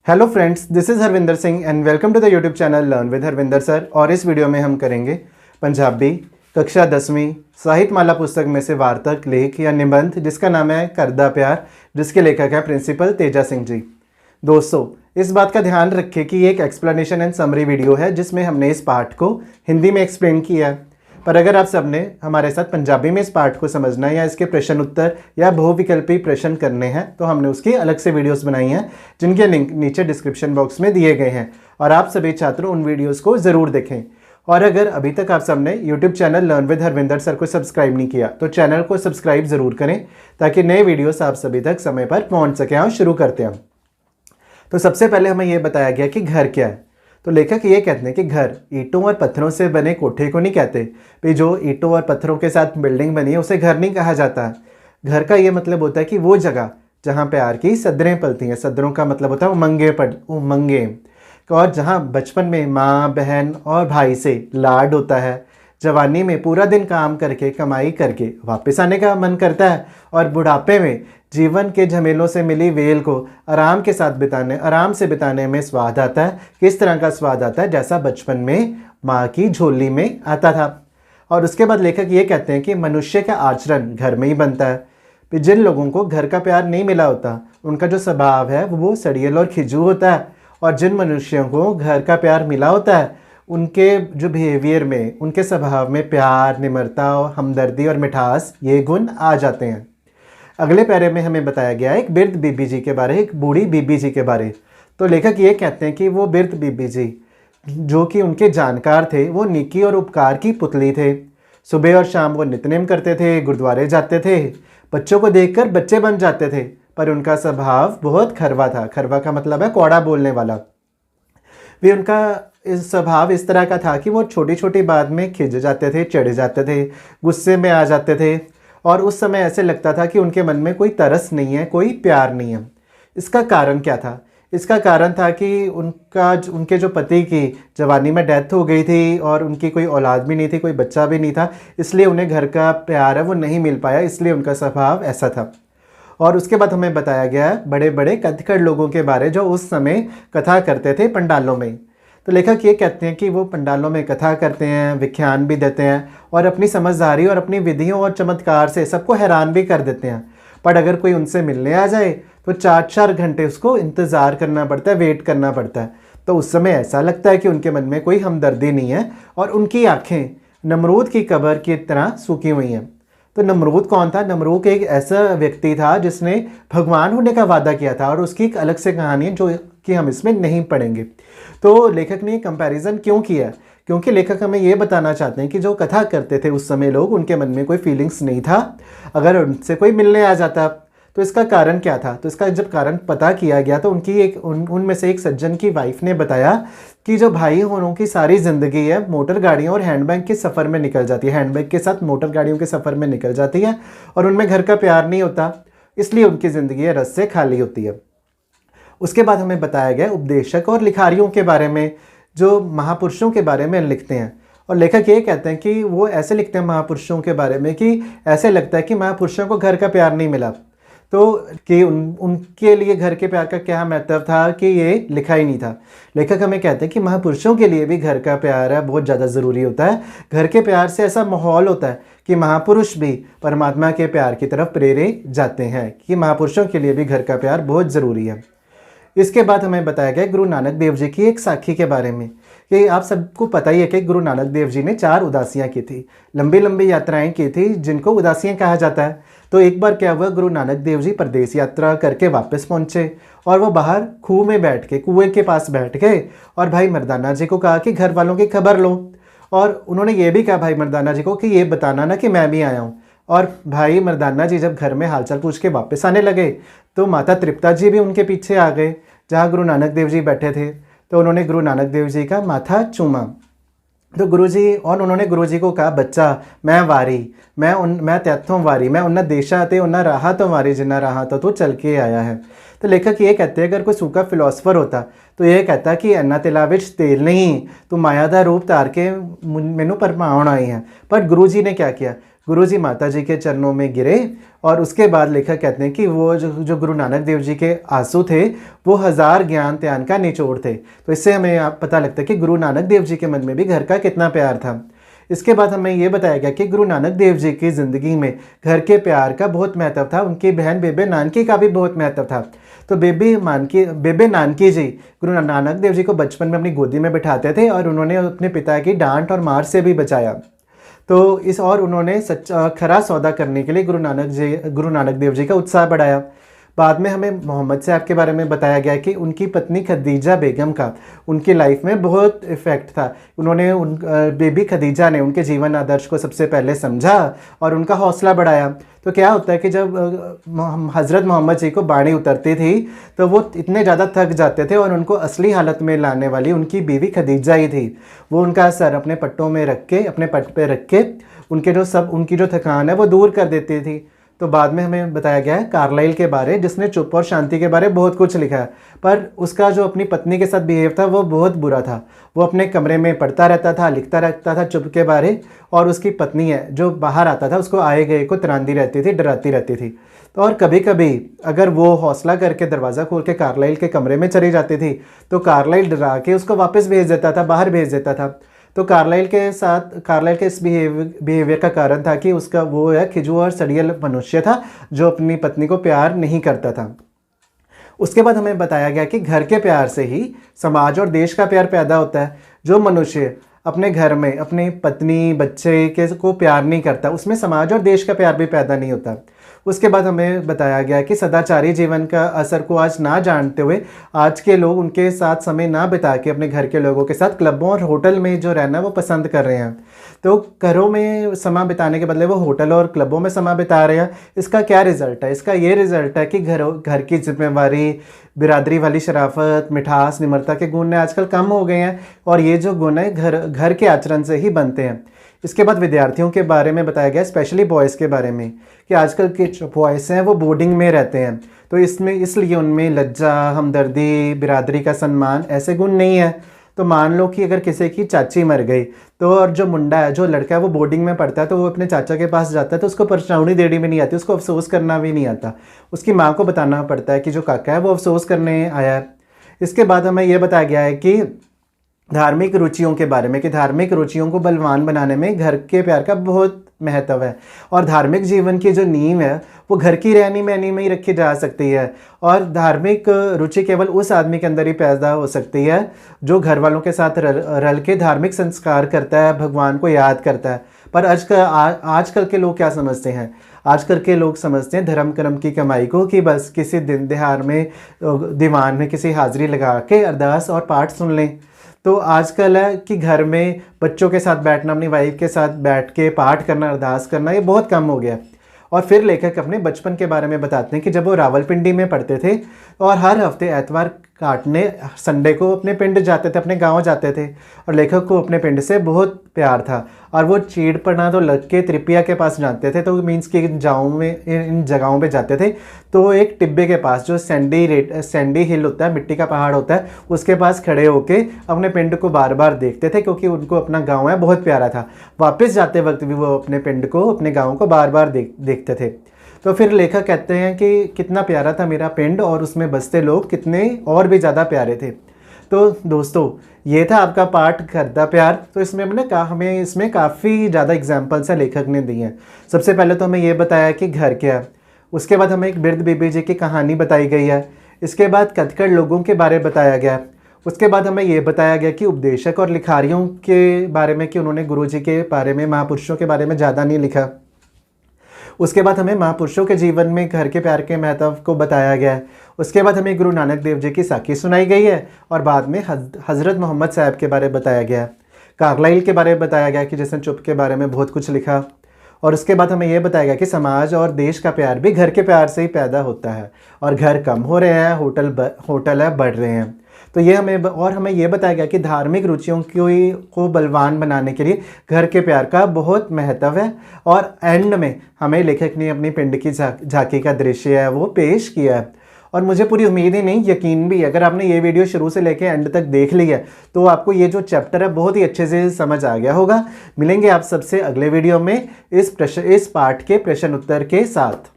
Hello friends, this is Harvinder Singh and welcome to the YouTube channel learn with Harvinder sir. और इस video में हम करेंगे पंजाबी कक्षा 10वीं साहित्य माला पुस्तक में से वार्तक लेख या निबंध जिसका नाम है करदा प्यार, जिसके लेखक हैं प्रिंसिपल तेजा सिंह जी। दोस्तों, इस बात का ध्यान रखें कि ये एक एक्सप्लेनेशन एंड समरी वीडियो है जिसमें हमने इस पाठ को हिंदी में एक्सप्लेन किया है। पर अगर आप सबने हमारे साथ पंजाबी में इस पाठ को समझना है या इसके प्रश्न उत्तर या बहुविकल्पी प्रश्न करने हैं तो हमने उसकी अलग से वीडियोस बनाई हैं जिनके लिंक नीचे डिस्क्रिप्शन बॉक्स में दिए गए हैं और आप सभी छात्र उन वीडियोस को ज़रूर देखें। और अगर अभी तक आप सबने YouTube channel learn with Harvinder sir को सब्सक्राइब नहीं किया तो चैनल को सब्सक्राइब ज़रूर करें ताकि नए वीडियोस आप सभी तक समय पर पहुँच सकें। और शुरू करते हैं। तो सबसे पहले हमें यह बताया गया कि घर क्या है। तो लेखक ये कहते हैं कि घर ईंटों और पत्थरों से बने कोठे को नहीं कहते भी जो ईंटों और पत्थरों के साथ बिल्डिंग बनी है उसे घर नहीं कहा जाता। घर का ये मतलब होता है कि वो जगह जहाँ प्यार की सदरें पलती हैं। सदरों का मतलब होता है उमंगे, और जहाँ बचपन में माँ बहन और भाई से लाड होता है, जवानी में पूरा दिन काम करके कमाई करके वापस आने का मन करता है, और बुढ़ापे में जीवन के झमेलों से मिली वेल को आराम से बिताने में स्वाद आता है। किस तरह का स्वाद आता है? जैसा बचपन में माँ की झोली में आता था। और उसके बाद लेखक ये कहते हैं कि मनुष्य का आचरण घर में ही बनता है। फिर जिन लोगों को घर का प्यार नहीं मिला होता उनका जो स्वभाव है वो सड़ियल और खिजू होता है, और जिन मनुष्यों को घर का प्यार मिला होता है उनके जो बिहेवियर में, उनके स्वभाव में प्यार, निम्रता, हमदर्दी और मिठास ये गुण आ जाते हैं। अगले पैरे में हमें बताया गया है एक वृद्ध बीबी जी के बारे, एक बूढ़ी बीबी जी के बारे। तो लेखक ये कहते हैं कि वो वृद्ध बीबी जी जो कि उनके जानकार थे वो नेकी और उपकार की पुतली थे। सुबह और शाम वो नित्यनेम करते थे, गुरुद्वारे जाते थे, बच्चों को देखकर बच्चे बन जाते थे, पर उनका स्वभाव बहुत खरवा था। खरवा का मतलब है कौड़ा बोलने वाला। वे उनका इस स्वभाव इस तरह का था कि वो छोटी छोटी बात में खिंच जाते थे, चिढ़ जाते थे, गुस्से में आ जाते थे, और उस समय ऐसे लगता था कि उनके मन में कोई तरस नहीं है, कोई प्यार नहीं है। इसका कारण क्या था? इसका कारण था कि उनके जो पति की जवानी में डेथ हो गई थी और उनकी कोई औलाद भी नहीं थी, कोई बच्चा भी नहीं था, इसलिए उन्हें घर का प्यार है वो नहीं मिल पाया, इसलिए उनका स्वभाव ऐसा था। और उसके बाद हमें बताया गया है बड़े बड़े कथकड़ लोगों के बारे जो उस समय कथा करते थे पंडालों में। तो लेखक ये कहते हैं कि वो पंडालों में कथा करते हैं, व्याख्यान भी देते हैं और अपनी समझदारी और अपनी विधियों और चमत्कार से सबको हैरान भी कर देते हैं। पर अगर कोई उनसे मिलने आ जाए तो 4-4 घंटे उसको इंतज़ार करना पड़ता है, वेट करना पड़ता है। तो उस समय ऐसा लगता है कि उनके मन में कोई हमदर्दी नहीं है और उनकी आँखें नमरूद की कब्र की तरह सूखी हुई हैं। तो नमरूद कौन था? नमरूद एक ऐसा व्यक्ति था जिसने भगवान होने का वादा किया था, और उसकी एक अलग से कहानी है जो कि हम इसमें नहीं पढ़ेंगे। तो लेखक ने कंपैरिजन क्यों किया? क्योंकि लेखक हमें ये बताना चाहते हैं कि जो कथा करते थे उस समय लोग, उनके मन में कोई फीलिंग्स नहीं था अगर उनसे कोई मिलने आ जाता। तो इसका कारण क्या था? तो इसका जब कारण पता किया गया तो उनमें से एक सज्जन की वाइफ ने बताया कि जो भाई होनों की सारी ज़िंदगी है मोटर गाड़ियों और हैंडबैग के सफ़र में निकल जाती है, हैंडबैग के साथ मोटर गाड़ियों के सफ़र में निकल जाती है, और उनमें घर का प्यार नहीं होता, इसलिए उनकी ज़िंदगी रस से खाली होती है। उसके बाद हमें बताया गया उपदेशक और लिखारियों के बारे में जो महापुरुषों के बारे में लिखते हैं। और लेखक ये कहते हैं कि वो ऐसे लिखते हैं महापुरुषों के बारे में कि ऐसे लगता है कि महापुरुषों को घर का प्यार नहीं मिला, तो कि उनके लिए घर के प्यार का क्या महत्व था कि ये लिखा ही नहीं था। लेखक हमें कहते हैं कि महापुरुषों के लिए भी घर का प्यार है बहुत ज़्यादा ज़रूरी होता है। घर के प्यार से ऐसा माहौल होता है कि महापुरुष भी परमात्मा के प्यार की तरफ प्रेरे जाते हैं, कि महापुरुषों के लिए भी घर का प्यार बहुत ज़रूरी है। इसके बाद हमें बताया गया गुरु नानक देव जी की एक साखी के बारे में कि आप सबको पता ही है कि गुरु नानक देव जी ने 4 उदासियाँ की थी, लंबी लंबी यात्राएं की थी जिनको उदासियाँ कहा जाता है। तो एक बार क्या हुआ, गुरु नानक देव जी परदेश यात्रा करके वापस पहुँचे और वो बाहर खूह में बैठ के, कुएँ के पास बैठ गए और भाई मर्दाना जी को कहा कि घर वालों की खबर लो। और उन्होंने ये भी कहा भाई मर्दाना जी को कि ये बताना ना कि मैं भी आया हूँ। और भाई मर्दाना जी जब घर में हालचाल पूछ के वापस आने लगे तो माता तृप्ता जी भी उनके पीछे आ गए जहाँ गुरु नानक देव जी बैठे थे। तो उन्होंने गुरु नानक देव जी का माथा चूमा। तो उन्होंने गुरुजी को कहा, बच्चा मैं वारी, मैं तैथों वारी, मैं उन्ना देशा ते उन्ना राह तो वारी जिन्ना राह तो तू चल के आया है। तो लेखक ये कहते हैं अगर कोई सूखा फिलोसफर होता तो ये कहता कि अन्ना तिला विच तेल नहीं, तू माया का रूप धार के मैनू भरमाउण आई है। पर गुरु जी ने क्या किया? गुरुजी माता जी के चरणों में गिरे और उसके बाद लेखक कहते हैं कि वो जो गुरु नानक देव जी के आंसू थे वो 1000 ज्ञान त्यान का निचोड़ थे। तो इससे हमें आप पता लगता है कि गुरु नानक देव जी के मन में भी घर का कितना प्यार था। इसके बाद हमें ये बताया गया कि गुरु नानक देव जी की ज़िंदगी में घर के प्यार का बहुत महत्व था। उनकी बहन बेबे नानकी का भी बहुत महत्व था। तो बेबे नानकी जी गुरु नानक देव जी को बचपन में अपनी गोदी में बिठाते थे और उन्होंने अपने पिता की डांट और मार से भी बचाया। तो उन्होंने सच्चा खरा सौदा करने के लिए गुरु नानक देव जी का उत्साह बढ़ाया। बाद में हमें मोहम्मद साहब के बारे में बताया गया कि उनकी पत्नी खदीजा बेगम का उनकी लाइफ में बहुत इफ़ेक्ट था। उन्होंने बेबी खदीजा ने उनके जीवन आदर्श को सबसे पहले समझा और उनका हौसला बढ़ाया। तो क्या होता है कि जब हज़रत मोहम्मद जी को बाणी उतरती थी तो वो इतने ज़्यादा थक जाते थे और उनको असली हालत में लाने वाली उनकी बीवी खदीजा ही थी। वो उनका सर अपने पट्टों में रख के, अपने पट पे रख के उनकी जो थकान है वो दूर कर देती थी। तो बाद में हमें बताया गया है कार्लाइल के बारे, जिसने चुप और शांति के बारे बहुत कुछ लिखा है, पर उसका जो अपनी पत्नी के साथ बिहेव था वो बहुत बुरा था। वो अपने कमरे में पढ़ता रहता था, लिखता रहता था चुप के बारे, और उसकी पत्नी है जो बाहर आता था उसको आए गए को तरांदी रहती थी, डराती रहती थी। तो और कभी कभी अगर वो हौसला करके दरवाज़ा खोल के कार्लाइल के कमरे में चली जाती थी तो कार्लाइल डरा के उसको वापस भेज देता था, बाहर भेज देता था। तो कार्लाइल के इस बिहेवियर का कारण था कि उसका वो है खिजू और सड़ियल मनुष्य था जो अपनी पत्नी को प्यार नहीं करता था। उसके बाद हमें बताया गया कि घर के प्यार से ही समाज और देश का प्यार पैदा होता है। जो मनुष्य अपने घर में अपनी पत्नी बच्चे के को प्यार नहीं करता उसमें समाज और देश का प्यार भी पैदा नहीं होता। उसके बाद हमें बताया गया कि सदाचारी जीवन का असर को आज ना जानते हुए आज के लोग उनके साथ समय ना बिता के अपने घर के लोगों के साथ क्लबों और होटल में जो रहना वो पसंद कर रहे हैं। तो घरों में समय बिताने के बदले वो होटल और क्लबों में समय बिता रहे हैं। इसका क्या रिज़ल्ट है? इसका ये रिज़ल्ट है कि घर की जिम्मेवारी, बिरादरी वाली शराफत, मिठास, निम्रता के गुण आजकल कम हो गए हैं और ये जो गुण है घर के आचरण से ही बनते हैं। इसके बाद विद्यार्थियों के बारे में बताया गया, स्पेशली बॉयज़ के बारे में, कि आजकल के जो बॉयज़ हैं वो बोर्डिंग में रहते हैं तो इसलिए उनमें लज्जा, हमदर्दी, बिरादरी का सम्मान ऐसे गुण नहीं है। तो मान लो कि अगर किसी की चाची मर गई तो और जो मुंडा है, जो लड़का है वो बोर्डिंग में पढ़ता है तो वो अपने चाचा के पास जाता है तो उसको परछाउनी देनी भी नहीं आती, उसको अफसोस करना भी नहीं आता। उसकी माँ को बताना पड़ता है कि जो काका है वो अफसोस करने आया है। इसके बाद हमें ये बताया गया है कि धार्मिक रुचियों के बारे में, कि धार्मिक रुचियों को बलवान बनाने में घर के प्यार का बहुत महत्व है और धार्मिक जीवन की जो नींव है वो घर की रहनी महनी में ही रखी जा सकती है। और धार्मिक रुचि केवल उस आदमी के अंदर ही पैदा हो सकती है जो घर वालों के साथ रल के धार्मिक संस्कार करता है, भगवान को याद करता है। पर आजकल के लोग क्या समझते हैं? आजकल के लोग समझते हैं धर्म कर्म की कमाई को, कि बस किसी दिन दिहाड़ में दीवान में किसी हाजिरी लगा के अरदास और पाठ सुन लें। तो आजकल है कि घर में बच्चों के साथ बैठना, अपनी वाइफ के साथ बैठ के पाठ करना, अरदास करना, ये बहुत कम हो गया। और फिर लेखक अपने बचपन के बारे में बताते हैं कि जब वो रावलपिंडी में पढ़ते थे और हर हफ्ते एतवार काटने संडे को अपने पिंड जाते थे, अपने गांव जाते थे और लेखक को अपने पिंड से बहुत प्यार था और वो चीड़पना तो लग के त्रिपिया के पास जाते थे। तो मीन्स कि इन जगहों पे जाते थे तो एक टिब्बे के पास जो सैंडी हिल होता है, मिट्टी का पहाड़ होता है, उसके पास खड़े होके अपने पिंड को बार बार देखते थे क्योंकि उनको अपना गाँव है बहुत प्यारा था। वापस जाते वक्त भी वो अपने पिंड को, अपने गाँव को बार बार देखते थे। तो फिर लेखक कहते हैं कि कितना प्यारा था मेरा पिंड और उसमें बसते लोग कितने और भी ज़्यादा प्यारे थे। तो दोस्तों ये था आपका पाठ घर दा प्यार। तो इसमें हमें इसमें काफ़ी ज़्यादा एग्जाम्पल्स हैं लेखक ने दी हैं। सबसे पहले तो हमें ये बताया कि घर क्या है, उसके बाद हमें एक बिरध बीबी जी की कहानी बताई गई है, इसके बाद कथकड़ लोगों के बारे में बताया गया, उसके बाद हमें ये बताया गया कि उपदेशक और लिखारियों के बारे में कि उन्होंने गुरु जी के बारे में, महापुरुषों के बारे में ज़्यादा नहीं लिखा। उसके बाद हमें महापुरुषों के जीवन में घर के प्यार के महत्व को बताया गया है। उसके बाद हमें गुरु नानक देव जी की साखी सुनाई गई है और बाद में हज़रत मोहम्मद साहब के बारे में बताया गया है। कार्लाइल के बारे में बताया गया कि जिसने चुप के बारे में बहुत कुछ लिखा। और उसके बाद हमें यह बताया गया कि समाज और देश का प्यार भी घर के प्यार से ही पैदा होता है और घर कम हो रहे हैं, होटल है बढ़ रहे हैं। तो ये हमें ये बताया गया कि धार्मिक रुचियों को बलवान बनाने के लिए घर के प्यार का बहुत महत्व है। और एंड में हमें लेखक ने अपनी पिंड की झांकी का दृश्य है वो पेश किया है। और मुझे पूरी उम्मीद ही नहीं, यकीन भी, अगर आपने ये वीडियो शुरू से लेकर एंड तक देख लिया तो आपको ये जो चैप्टर है बहुत ही अच्छे से समझ आ गया होगा। मिलेंगे आप सबसे अगले वीडियो में इस पार्ट के प्रश्न उत्तर के साथ।